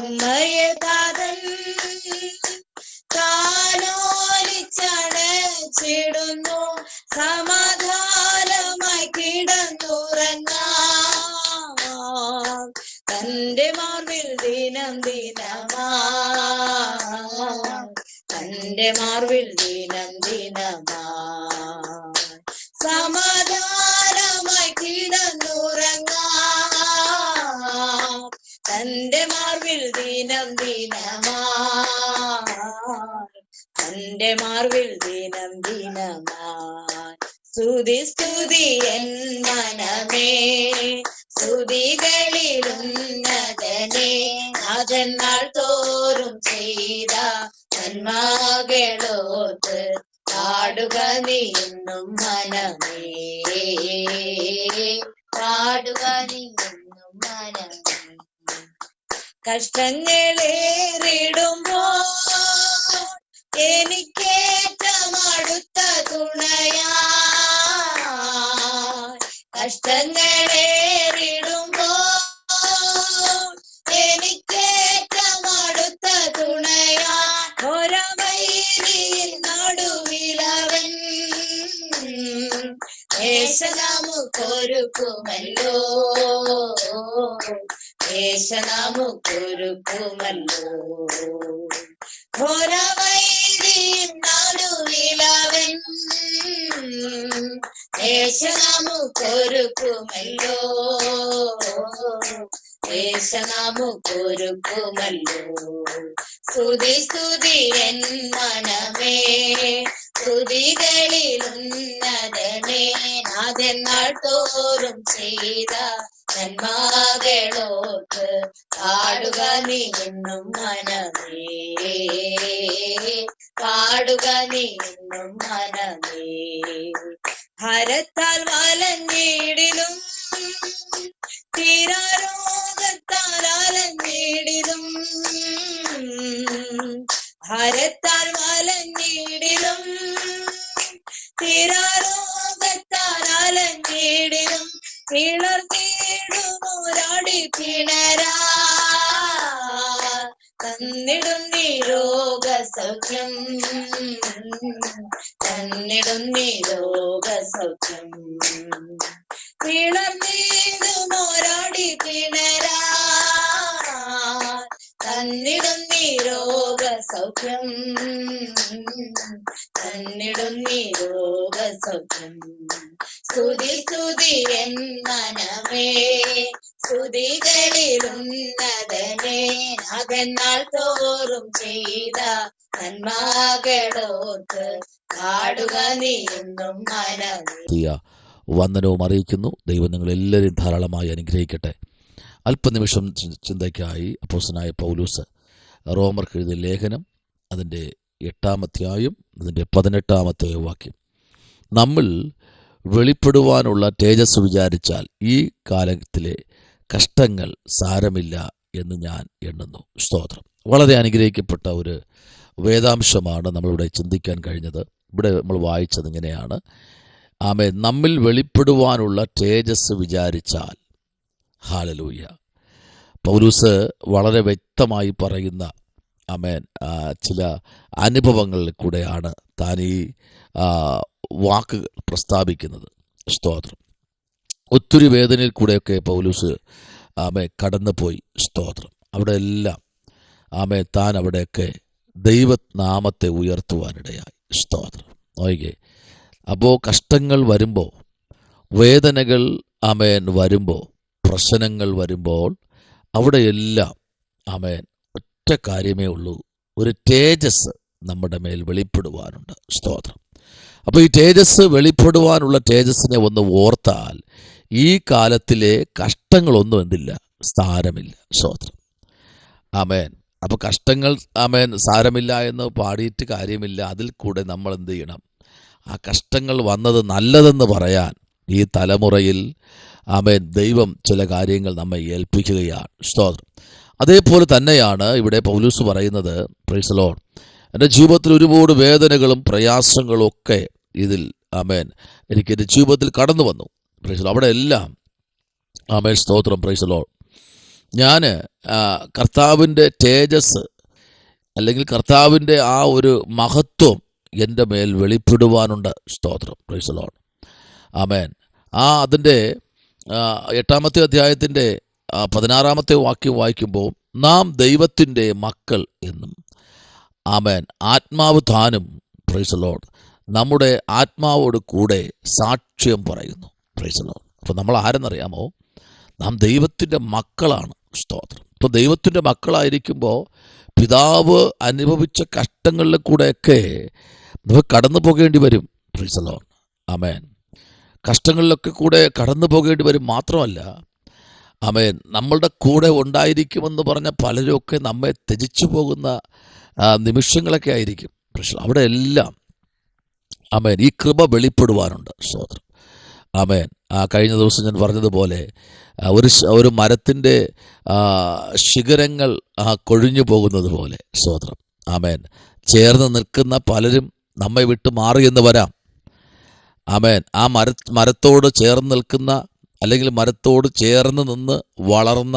അമ്മയെ താതൻ താനോലിച്ചടച്ചിടുന്നു, സമാധാനമായി കിടന്നുറങ്ങാം. തന്റെ മാർവിൽ ദിനം ദിനമാ, തന്റെ മാർവിൽ ദിനം ദിനമാ, സമാധാനമായി കിടന്നുറങ്ങാം. തന്റെ മാർവിൽ ദിനം ദിനമാ, തന്റെ മാർവിൽ ദിനം ദിനമാ. സ്തുതി സ്തുതി എൻ മനമേ, സ്തുതികളിലുന്നതനെ, അതെന്നാൾ തോറും ചെയ്ത നന്മകളോർത്ത് പാടുക നീ എന്നും മനമേ, പാടുക നീ എന്നും മനമേ. കഷ്ടങ്ങളേറിടുമ്പോൾ എനിക്കേറ്റമടുത്ത തുണയാ, കഷ്ടങ്ങളേറിടുമ്പോൾ എനിക്കേറ്റമടുത്ത തുണയാ. ഘോരവൈരിയിൽ നടുവിലവൻ ദേശ നമുക്കൊരുക്കുമല്ലോ, ദേശ നമുക്കൊരുക്കുമല്ലോ. ഘോരവൈരിയിൽ നടുവിലവൻ ദേശ നമുക്കൊരുക്കുമല്ലോ, ദേശ നമുക്കൊരുക്കുമല്ലോ. സ്തുതി സ്തുതി എൻ മനമേ, സ്തുതികളിലുന്നതനെ, അതെന്നാൾ തോറും ചെയ്ത നന്മകളോർത്ത് പാടുക നീ എന്നും മനമേ, പാടുക നീ എന്നും മനമേ. ഹരത്താൽ വലഞ്ഞിടിലും തീരാരോഗത്താൽ അലഞ്ഞിടിലും, ഹരത്താൽ വലഞ്ഞിടിലും തീരാരോഗത്താൽ അലഞ്ഞിടിലും, പിളർത്തിടുമോരാടി പിണരാ തന്നിടും നീ രോഗസൗഖ്യം, തന്നിടും നീ രോഗസൗഖ്യം. പിളർത്തിടുമോരാടി പിണരാ തന്നിടും നീ രോഗസൗഖ്യം, തന്നിടും നീ രോഗസൗഖ്യം. സ്തുതി സ്തുതി എൻ മനമേ, സ്തുതികളിലുന്നതനെ, അതെന്നാൾ തോറും ചെയ്ത നന്മകളോർത്ത് പാടുക നീ എന്നും മനമേ. വന്ദനവും അറിയിക്കുന്നു. ദൈവം നിങ്ങളെല്ലാവരും ധാരാളമായി അനുഗ്രഹിക്കട്ടെ. അല്പനിമിഷം ചിന്തയ്ക്കായി അപ്പോസ്തലനായ പൗലോസ് റോമർക്ക് എഴുതിയ ലേഖനം അതിൻ്റെ 8-ാം അധ്യായം അതിൻ്റെ 18-ാമത്തെ വാക്യം, നമ്മൾ വെളിപ്പെടുവാനുള്ള തേജസ് വിചാരിച്ചാൽ ഈ കാലത്തിലെ കഷ്ടങ്ങൾ സാരമില്ല എന്ന് ഞാൻ എണ്ണുന്നു. സ്തോത്രം. വളരെ അനുഗ്രഹിക്കപ്പെട്ട ഒരു വേദാംശമാണ് നമ്മളിവിടെ ചിന്തിക്കാൻ കഴിഞ്ഞത്. ഇവിടെ നമ്മൾ വായിച്ചത് ഇങ്ങനെയാണ്, ആമേൻ, നമ്മിൽ വെളിപ്പെടുവാനുള്ള തേജസ് വിചാരിച്ചാൽ. ഹല്ലേലൂയ. പൗലോസ് വളരെ വ്യക്തമായി പറയുന്ന ആമേൻ ചില അനുഭവങ്ങളിൽ കൂടെയാണ് താൻ ഈ വാക്ക് പ്രസ്താവിക്കുന്നത്. സ്തോത്രം. ഒത്തിരി വേദനയിൽ കൂടെയൊക്കെ പൗലോസ് കടന്നുപോയി. സ്തോത്രം. അവിടെ എല്ലാം താൻ അവിടെയൊക്കെ ദൈവനാമത്തെ ഉയർത്തുവാനിടയായി. സ്തോത്രം. നോക്കിക്കേ, അപ്പോൾ കഷ്ടങ്ങൾ വരുമ്പോൾ, വേദനകൾ വരുമ്പോൾ, പ്രശ്നങ്ങൾ വരുമ്പോൾ അവിടെയെല്ലാം ഒറ്റ കാര്യമേ ഉള്ളൂ, ഒരു തേജസ് നമ്മുടെ മേൽ വെളിപ്പെടുവാനുണ്ട്. സ്തോത്രം. അപ്പോൾ ഈ തേജസ് വെളിപ്പെടുവാനുള്ള തേജസ്സിനെ ഒന്ന് ഓർത്താൽ ഈ കാലത്തിലെ കഷ്ടങ്ങളൊന്നും എന്തില്ല, സ്ഥാനമില്ല. സ്തോത്രം. ആമേൻ. അപ്പോൾ കഷ്ടങ്ങൾ സാരമില്ല എന്ന് പാടിയിട്ട് കാര്യമില്ല. അതിൽ കൂടെ നമ്മൾ എന്ത് ചെയ്യണം, ആ കഷ്ടങ്ങൾ വന്നത് നല്ലതെന്ന് പറയാൻ ഈ തലമുറയിൽ ദൈവം ചില കാര്യങ്ങൾ നമ്മെ ഏൽപ്പിക്കുകയാണ്. സ്തോത്രം. അതേപോലെ തന്നെയാണ് ഇവിടെ പൗലോസ് പറയുന്നത്, പ്രൈസ് ദി ലോർഡ്, എൻ്റെ ജീവിതത്തിൽ ഒരുപാട് വേദനകളും പ്രയാസങ്ങളും ഒക്കെ ഇതിൽ എനിക്ക് എൻ്റെ ജീവിതത്തിൽ കടന്നു വന്നു. Price the Lord. അവിടെ എല്ലാം സ്തോത്രം, പ്രൈസ് ദി ലോർഡ്, ഞാൻ കർത്താവിൻ്റെ തേജസ് അല്ലെങ്കിൽ കർത്താവിൻ്റെ ആ ഒരു മഹത്വം എൻ്റെ മേൽ വെളിപ്പെടുവാനുണ്ട്. സ്തോത്രം. Praise the Lord. ആമേൻ. അതിൻ്റെ 8-ാമത്തെ അധ്യായത്തിൻ്റെ 16-ാമത്തെ വാക്യം വായിക്കുമ്പോൾ, നാം ദൈവത്തിൻ്റെ മക്കൾ എന്നും ആമേൻ ആത്മാവ് താനും, പ്രൈസ് ദി ലോർഡ്, നമ്മുടെ ആത്മാവോട് കൂടെ സാക്ഷ്യം പറയുന്നു. Price the Lord. അപ്പോൾ നമ്മൾ ആരെന്നറിയാമോ? നാം ദൈവത്തിൻ്റെ മക്കളാണ്. സ്തോത്രം. ഇപ്പോൾ ദൈവത്തിൻ്റെ മക്കളായിരിക്കുമ്പോൾ പിതാവ് അനുഭവിച്ച കഷ്ടങ്ങളിലെ കൂടെയൊക്കെ നമുക്ക് കടന്നു പോകേണ്ടി വരും. Praise the Lord. ആമേൻ. കഷ്ടങ്ങളിലൊക്കെ കൂടെ കടന്നു പോകേണ്ടി വരും. മാത്രമല്ല, ആമേൻ, നമ്മളുടെ കൂടെ ഉണ്ടായിരിക്കുമെന്ന് പറഞ്ഞ പലരുമൊക്കെ നമ്മെ ത്യജിച്ചു പോകുന്ന നിമിഷങ്ങളൊക്കെ ആയിരിക്കും. പ്രശ്നം അവിടെ എല്ലാം ആമേൻ ഈ കൃപ വെളിപ്പെടുവാനുണ്ട്. സ്തോത്രം. ആമേൻ. കഴിഞ്ഞ ദിവസം ഞാൻ പറഞ്ഞതുപോലെ ഒരു മരത്തിൻ്റെ ശിഖരങ്ങൾ കൊഴിഞ്ഞു പോകുന്നത് പോലെ, സ്തോത്രം, ആമേൻ, ചേർന്ന് നിൽക്കുന്ന പലരും നമ്മെ വിട്ട് മാറിയെന്ന് വരാം. ആമേൻ. ആ മരത്തോട് ചേർന്ന് നിൽക്കുന്ന അല്ലെങ്കിൽ മരത്തോട് ചേർന്ന് നിന്ന് വളർന്ന,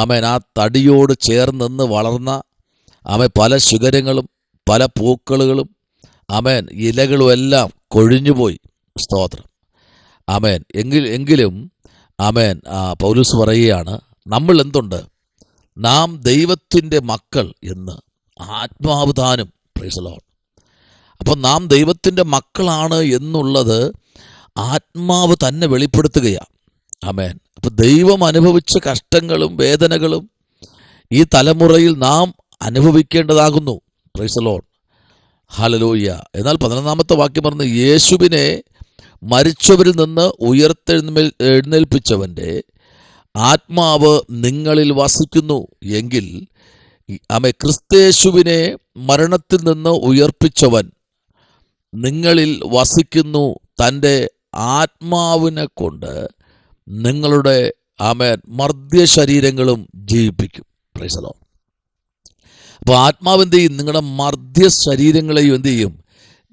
ആമേൻ, ആ തടിയോട് ചേർന്ന് നിന്ന് വളർന്ന ആമേൻ പല ശിഖരങ്ങളും പല പൂക്കളുകളും ആമേൻ ഇലകളും എല്ലാം കൊഴിഞ്ഞുപോയി. സ്തോത്രം. ആമേൻ. എങ്കിലും ആമേൻ പൗലോസ് പറയുകയാണ്, നമ്മൾ എന്തുണ്ട്? നാം ദൈവത്തിൻ്റെ മക്കൾ എന്ന് ആത്മാവ് താനും. Price the Lord. അപ്പം നാം ദൈവത്തിൻ്റെ മക്കളാണ് എന്നുള്ളത് ആത്മാവ് തന്നെ വെളിപ്പെടുത്തുകയാണ്. ആമേൻ. അപ്പം ദൈവം അനുഭവിച്ച കഷ്ടങ്ങളും വേദനകളും ഈ തലമുറയിൽ നാം അനുഭവിക്കേണ്ടതാകുന്നു. Praise the Lord. ഹല്ലേലൂയ. എന്നാൽ 11-ാമത്തെ വാക്യം പറഞ്ഞ്, യേശുവിനെ മരിച്ചവരിൽ നിന്ന് എഴുന്നേൽപ്പിച്ചവൻ്റെ ആത്മാവ് നിങ്ങളിൽ വസിക്കുന്നു എങ്കിൽ, ക്രിസ്തേശുവിനെ മരണത്തിൽ നിന്ന് ഉയർപ്പിച്ചവൻ നിങ്ങളിൽ വസിക്കുന്നു. തൻ്റെ ആത്മാവിനെ കൊണ്ട് നിങ്ങളുടെ ആമേൻ മർദ്യ ശരീരങ്ങളും ജീവിപ്പിക്കും. Praise the Lord. അപ്പോൾ ആത്മാവ് എന്ത് ചെയ്യും? നിങ്ങളുടെ മർദ്യ ശരീരങ്ങളെയും എന്ത് ചെയ്യും?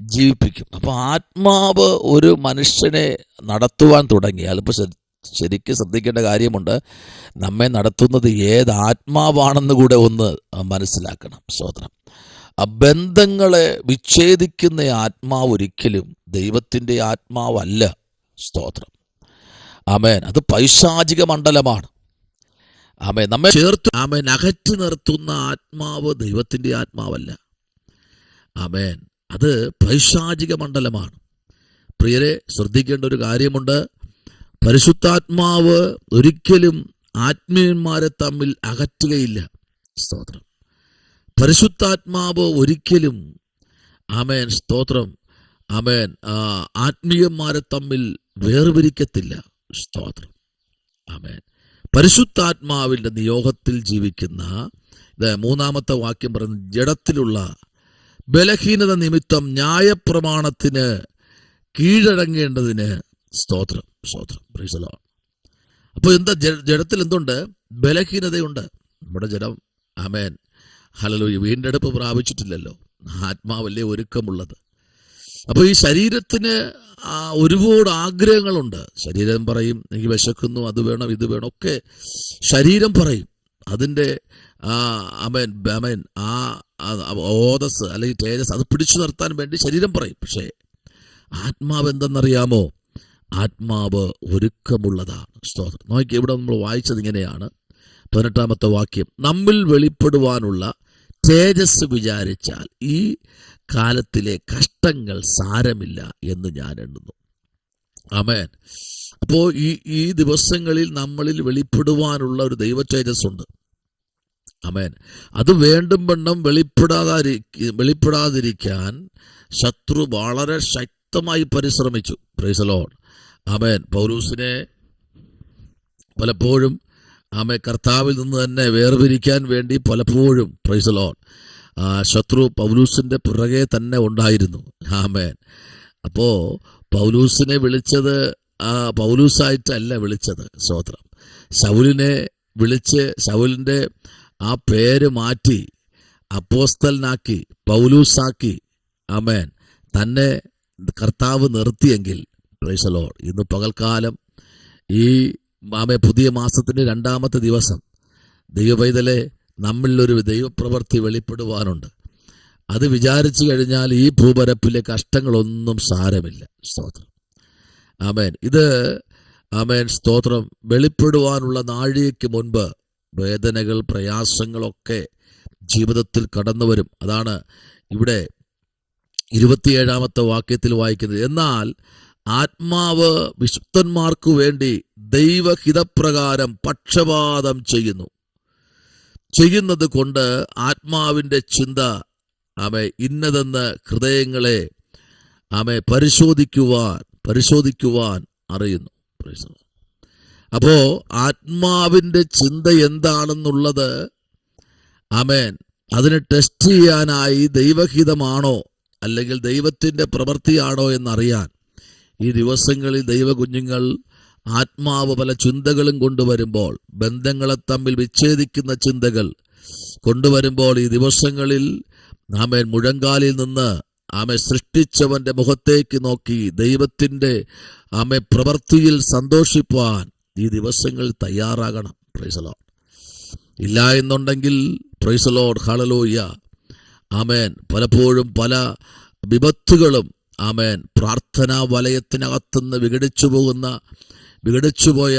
ജീവിപ്പിക്കും. അപ്പോൾ ആത്മാവ് ഒരു മനുഷ്യനെ നടത്തുവാൻ തുടങ്ങിയാൽ, ഇപ്പോൾ ശരിക്കും ശ്രദ്ധിക്കേണ്ട കാര്യമുണ്ട്, നമ്മെ നടത്തുന്നത് ഏത് ആത്മാവാണെന്ന് കൂടെ ഒന്ന് മനസ്സിലാക്കണം. സ്തോത്രം. ബന്ധങ്ങളെ വിച്ഛേദിക്കുന്ന ആത്മാവ് ഒരിക്കലും ദൈവത്തിൻ്റെ ആത്മാവല്ല. സ്തോത്രം. ആമേൻ. അത് പൈശാചിക മണ്ഡലമാണ്. ആമേൻ. നമ്മെ ചേർത്ത് ആമേൻ അകറ്റി നിർത്തുന്ന ആത്മാവ് ദൈവത്തിൻ്റെ ആത്മാവല്ല. ആമേൻ. അത് പൈശാചിക മണ്ഡലമാണ്. പ്രിയരെ, ശ്രദ്ധിക്കേണ്ട ഒരു കാര്യമുണ്ട്. പരിശുദ്ധാത്മാവ് ഒരിക്കലും ആത്മീയന്മാരെ തമ്മിൽ അകറ്റുകയില്ല. സ്തോത്രം. പരിശുദ്ധാത്മാവ് ഒരിക്കലും ആമേൻ, സ്തോത്രം, ആമേൻ, ആത്മീയന്മാരെ തമ്മിൽ വേർപിരിക്കത്തില്ല. സ്തോത്രം. ആമേൻ. പരിശുദ്ധാത്മാവിൻ്റെ നിയോഗത്തിൽ ജീവിക്കുന്ന 3-ാമത്തെ വാക്യം പറയുന്നത്, ജഡത്തിലുള്ള ബലഹീനത നിമിത്തം ന്യായപ്രമാണത്തിന് കീഴടങ്ങേണ്ടതിന്. സ്തോത്രം. സ്തോത്രം. Praise the Lord. അപ്പോൾ എന്താ ജഡത്തിൽ എന്തുണ്ട്? ബലഹീനതയുണ്ട്. നമ്മുടെ ജഡം ആമേൻ ഹല്ലേലൂയ വീണ്ടെടുപ്പ് പ്രാപിച്ചിട്ടില്ലല്ലോ. ആത്മാവല്ലേ ഒരുക്കമുള്ളത്. അപ്പോൾ ഈ ശരീരത്തിന് ഒരുപാട് ആഗ്രഹങ്ങളുണ്ട്. ശരീരം പറയും, എനിക്ക് വിശക്കുന്നു, അത് വേണം, ഇത് വേണം, ഒക്കെ ശരീരം പറയും. അതിൻ്റെ ആമേൻ ആമേൻ ഓതസ് അല്ലെങ്കിൽ തേജസ് അത് പിടിച്ചു നിർത്താൻ വേണ്ടി ശരീരം പറയും. പക്ഷേ ആത്മാവ് എന്തെന്നറിയാമോ? ആത്മാവ് ഒരുക്കമുള്ളതാണ്. സ്തോത്രം. നോക്കി, ഇവിടെ നമ്മൾ വായിച്ചത് ഇങ്ങനെയാണ്. 18-ാമത്തെ വാക്യം, നമ്മിൽ വെളിപ്പെടുവാനുള്ള തേജസ് വിചാരിച്ചാൽ ഈ കാലത്തിലെ കഷ്ടങ്ങൾ സാരമില്ല എന്ന് ഞാൻ എണ്ണുന്നു. ആമേൻ. അപ്പോൾ ഈ ദിവസങ്ങളിൽ നമ്മളിൽ വെളിപ്പെടുവാനുള്ള ഒരു ദൈവ തേജസ് ഉണ്ട്. ആമേൻ. അത് വേണ്ടും വണ്ണം വെളിപ്പെടാതിരിക്കാൻ ശത്രു വളരെ ശക്തമായി പരിശ്രമിച്ചു. Praise the Lord. ആമേൻ. പൗലോസിനെ പലപ്പോഴും ആമേൻ കർത്താവിൽ നിന്ന് തന്നെ വേർപിരിക്കാൻ വേണ്ടി പലപ്പോഴും, പ്രൈസ് ദി ലോർഡ്, ശത്രു പൗലൂസിൻ്റെ പുറകെ തന്നെ ഉണ്ടായിരുന്നു. ആമേൻ. അപ്പോൾ പൗലൂസിനെ വിളിച്ചത് പൗലൂസായിട്ടല്ല വിളിച്ചത്. സ്തോത്രം. ശൗലിനെ വിളിച്ച് ശൗലിൻ്റെ ആ പേര് മാറ്റി അപ്പോസ്തലനാക്കി പൗലൂസാക്കി ആമേൻ തന്നെ കർത്താവ് നിർത്തിയെങ്കിൽ, പ്രൈസ് ദി ലോർഡ്, ഇന്ന് പകൽക്കാലം ഈ പുതിയ മാസത്തിന്റെ 2-ാമത്തെ ദിവസം ദൈവപൈതലെ നമ്മളിലൊരു ദൈവപ്രവൃത്തി വെളിപ്പെടുവാനുണ്ട്. അത് വിചാരിച്ചു കഴിഞ്ഞാൽ ഈ ഭൂപരപ്പിലെ കഷ്ടങ്ങളൊന്നും സാരമില്ല. സ്തോത്രം. ആമേൻ. ഇത് ആമേൻ സ്തോത്രം വെളിപ്പെടുവാനുള്ള നാഴികയ്ക്ക് മുൻപ് വേദനകൾ, പ്രയാസങ്ങളൊക്കെ ജീവിതത്തിൽ കടന്നു വരും. അതാണ് ഇവിടെ 27-ാമത്തെ വാക്യത്തിൽ വായിക്കുന്നത്. എന്നാൽ ആത്മാവ് വിശുദ്ധന്മാർക്കു വേണ്ടി ദൈവഹിതപ്രകാരം പക്ഷപാതം ചെയ്യുന്നത് കൊണ്ട് ആത്മാവിന്റെ ചിന്ത ഇന്നതെന്ന് ഹൃദയങ്ങളെ പരിശോധിക്കുവാൻ അറിയുന്നു. അപ്പോ ആത്മാവിന്റെ ചിന്ത എന്താണെന്നുള്ളത് അതിനെ ടെസ്റ്റ് ചെയ്യാനായി ദൈവഹിതമാണോ അല്ലെങ്കിൽ ദൈവത്തിന്റെ പ്രവൃത്തിയാണോ എന്നറിയാൻ ഈ ദിവസങ്ങളിൽ ദൈവകുഞ്ഞുങ്ങൾ ആത്മാവ് പല ചിന്തകളും കൊണ്ടുവരുമ്പോൾ, ബന്ധങ്ങളെ തമ്മിൽ വിച്ഛേദിക്കുന്ന ചിന്തകൾ കൊണ്ടുവരുമ്പോൾ, ഈ ദിവസങ്ങളിൽ മുഴങ്കാലിൽ നിന്ന് സൃഷ്ടിച്ചവന്റെ മുഖത്തേക്ക് നോക്കി ദൈവത്തിന്റെ പ്രവൃത്തിയിൽ സന്തോഷിപ്പാൻ ഈ ദിവസങ്ങളിൽ തയ്യാറാകണം. Price the Lord. ഇല്ല എന്നുണ്ടെങ്കിൽ പ്രൈസ് ദി ലോർഡ്, ഹല്ലേലൂയ, ആമേൻ, പലപ്പോഴും പല വിപത്തുകളും പ്രാർത്ഥനാ വലയത്തിനകത്തുനിന്ന് വിഘടിച്ചുപോയ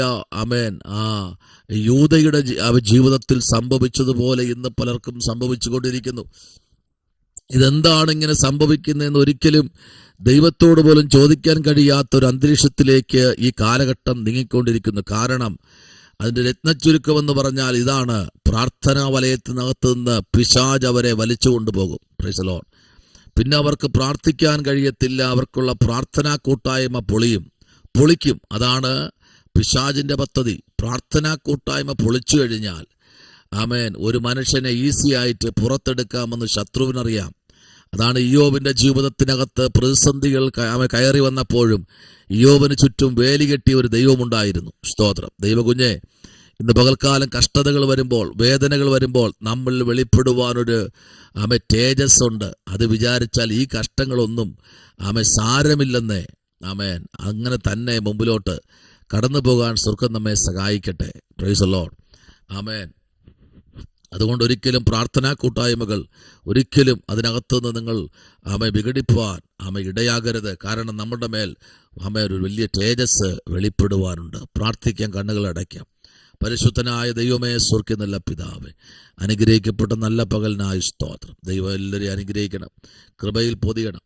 യൂദയുടെ ജീവിതത്തിൽ സംഭവിച്ചതുപോലെ ഇന്ന് പലർക്കും സംഭവിച്ചുകൊണ്ടിരിക്കുന്നു. ഇതെന്താണ് ഇങ്ങനെ സംഭവിക്കുന്നതെന്ന് ഒരിക്കലും ദൈവത്തോട് പോലും ചോദിക്കാൻ കഴിയാത്ത ഒരു അന്തരീക്ഷത്തിലേക്ക് ഈ കാലഘട്ടം നീങ്ങിക്കൊണ്ടിരിക്കുന്നു. കാരണം അതിന്റെ രത്നച്ചുരുക്കമെന്ന് പറഞ്ഞാൽ ഇതാണ്: പ്രാർത്ഥനാ വലയത്തിനകത്ത് നിന്ന് പിശാച് അവരെ വലിച്ചു കൊണ്ടുപോകും. Price the Lord. പിന്നെ അവർക്ക് പ്രാർത്ഥിക്കാൻ കഴിയത്തില്ല. അവർക്കുള്ള പ്രാർത്ഥനാ കൂട്ടായ്മ പൊളിക്കും. അതാണ് പിശാചിന്റെ പദ്ധതി. പ്രാർത്ഥനാ കൂട്ടായ്മ പൊളിച്ചു കഴിഞ്ഞാൽ ഒരു മനുഷ്യനെ ഈസി ആയിട്ട് പുറത്തെടുക്കാമെന്ന് ശത്രുവിനറിയാം. അതാണ് ഇയ്യോബിന്റെ ജീവിതത്തിനകത്ത് പ്രതിസന്ധികൾ കയറി വന്നപ്പോഴും ഇയ്യോബിന് ചുറ്റും വേലി കെട്ടിയ ഒരു ദൈവമുണ്ടായിരുന്നു. സ്തോത്രം. ദൈവകുഞ്ഞെ, ഇന്ന് പകൽക്കാലം കഷ്ടതകൾ വരുമ്പോൾ, വേദനകൾ വരുമ്പോൾ നമ്മൾ വെളിപ്പെടുവാനൊരു തേജസ് ഉണ്ട്. അത് വിചാരിച്ചാൽ ഈ കഷ്ടങ്ങളൊന്നും സാരമില്ലെന്നേ. അങ്ങനെ തന്നെ മുമ്പിലോട്ട് കടന്നു പോകാൻ സ്വർഗ്ഗം നമ്മെ സഹായിക്കട്ടെ. Praise the Lord. ആമേൻ. അതുകൊണ്ട് ഒരിക്കലും പ്രാർത്ഥനാ കൂട്ടായ്മകൾ ഒരിക്കലും അതിനകത്തുനിന്ന് നിങ്ങൾ വിഘടിപ്പാൻ ഇടയാകരുത്. കാരണം നമ്മുടെ മേൽ ഒരു വലിയ തേജസ് വെളിപ്പെടുവാനുണ്ട്. പ്രാർത്ഥിക്കാൻ കണ്ണുകൾ അടയ്ക്കാം. പരിശുദ്ധനായ ദൈവമേ, സ്വർഗ്ഗ നല്ല പിതാവേ, അനുഗ്രഹിക്കപ്പെട്ട നല്ല പകലിനായി സ്തോത്രം. ദൈവം എല്ലാവരെയും അനുഗ്രഹിക്കണം, കൃപയിൽ പൊതിയണം.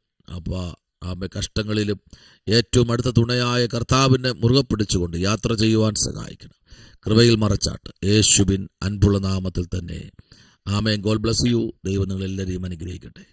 കഷ്ടങ്ങളിലും ഏറ്റവും അടുത്ത തുണയായ കർത്താവിനെ മുറുകെ പിടിച്ചുകൊണ്ട് യാത്ര ചെയ്യുവാൻ സഹായിക്കണം. കൃപയിൽ മറച്ചാട്ട് യേശുവിൻ അൻപുള്ള നാമത്തിൽ തന്നെ. ആമേൻ. God bless you. ദൈവം നിങ്ങളെല്ലാവരെയും അനുഗ്രഹിക്കട്ടെ.